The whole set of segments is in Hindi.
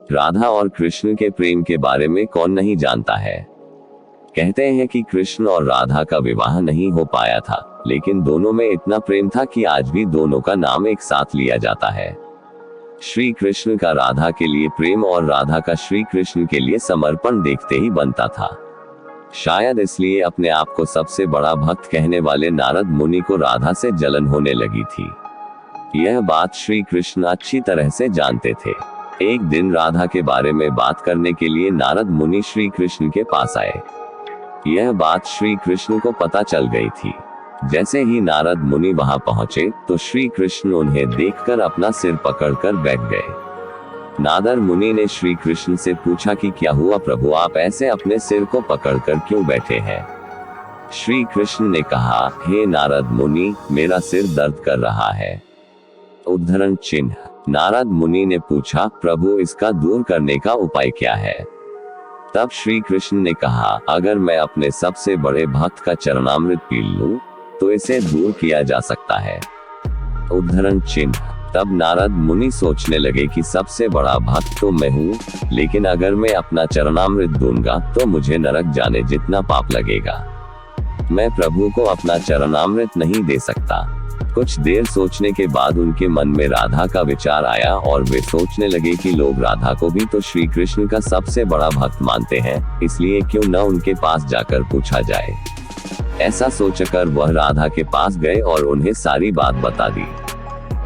राधा और कृष्ण के प्रेम के बारे में कौन नहीं जानता है। कहते हैं कि कृष्ण और राधा का विवाह नहीं हो पाया था, लेकिन दोनों में इतना प्रेम था कि आज भी दोनों का नाम एक साथ लिया जाता है। श्री कृष्ण का राधा के लिए प्रेम और राधा का श्री कृष्ण के लिए समर्पण देखते ही बनता था। शायद इसलिए अपने आप को सबसे बड़ा भक्त कहने वाले नारद मुनि को राधा से जलन होने लगी थी। यह बात श्री कृष्ण अच्छी तरह से जानते थे। एक दिन राधा के बारे में बात करने के लिए नारद मुनि श्री कृष्ण के पास आए। यह बात श्री कृष्ण को पता चल गई थी। जैसे ही नारद मुनि वहां पहुंचे तो श्री कृष्ण उन्हें देखकर अपना सिर पकड़कर बैठ गए। नारद मुनि ने श्री कृष्ण से पूछा कि क्या हुआ प्रभु, आप ऐसे अपने सिर को पकड़कर क्यों बैठे हैं। श्री कृष्ण ने कहा, हे नारद मुनि, मेरा सिर दर्द कर रहा है। उद्धरण चिन्ह। नारद मुनि ने पूछा, प्रभु इसका दूर करने का उपाय क्या है। तब श्री कृष्ण ने कहा, अगर मैं अपने सबसे बड़े भक्त का चरणामृत पी लूं तो इसे दूर किया जा सकता है। उद्धरण चिन्ह। तब नारद मुनि सोचने लगे कि सबसे बड़ा भक्त तो मैं हूँ, लेकिन अगर मैं अपना चरणामृत दूंगा तो मुझे नरक जाने जितना पाप लगेगा। मैं प्रभु को अपना चरणामृत नहीं दे सकता। कुछ देर सोचने के बाद उनके मन में राधा का विचार आया और वे सोचने लगे कि लोग राधा को भी तो श्री कृष्ण का सबसे बड़ा भक्त मानते हैं, इसलिए क्यों न उनके पास जाकर पूछा जाए। ऐसा सोचकर वह राधा के पास गए और उन्हें सारी बात बता दी।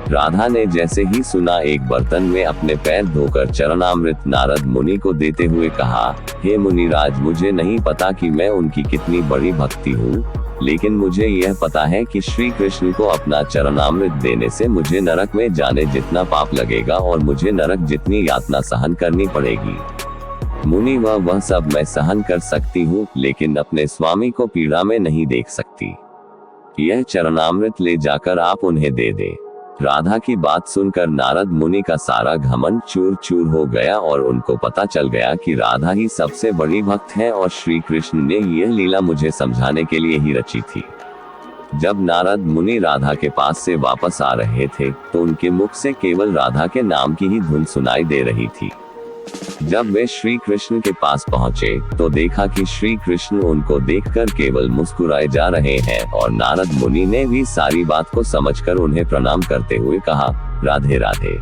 राधा ने जैसे ही सुना, एक बर्तन में अपने पैर धोकर चरणामृत नारद मुनि को देते हुए कहा, हे मुनिराज, मुझे नहीं पता कि मैं उनकी कितनी बड़ी भक्ति हूँ, लेकिन मुझे यह पता है कि श्री कृष्ण को अपना चरणामृत देने से मुझे नरक में जाने जितना पाप लगेगा और मुझे नरक जितनी यातना सहन करनी पड़ेगी। मुनि, वह सब मैं सहन कर सकती हूँ, लेकिन अपने स्वामी को पीड़ा में नहीं देख सकती। यह चरणामृत ले जाकर आप उन्हें दे दे। राधा की बात सुनकर नारद मुनि का सारा घमंड चूर चूर हो गया और उनको पता चल गया कि राधा ही सबसे बड़ी भक्त है और श्री कृष्ण ने यह लीला मुझे समझाने के लिए ही रची थी। जब नारद मुनि राधा के पास से वापस आ रहे थे तो उनके मुख से केवल राधा के नाम की ही धुन सुनाई दे रही थी। जब वे श्री कृष्ण के पास पहुंचे तो देखा कि श्री कृष्ण उनको देखकर केवल मुस्कुराए जा रहे हैं और नारद मुनि ने भी सारी बात को समझकर उन्हें प्रणाम करते हुए कहा, राधे राधे।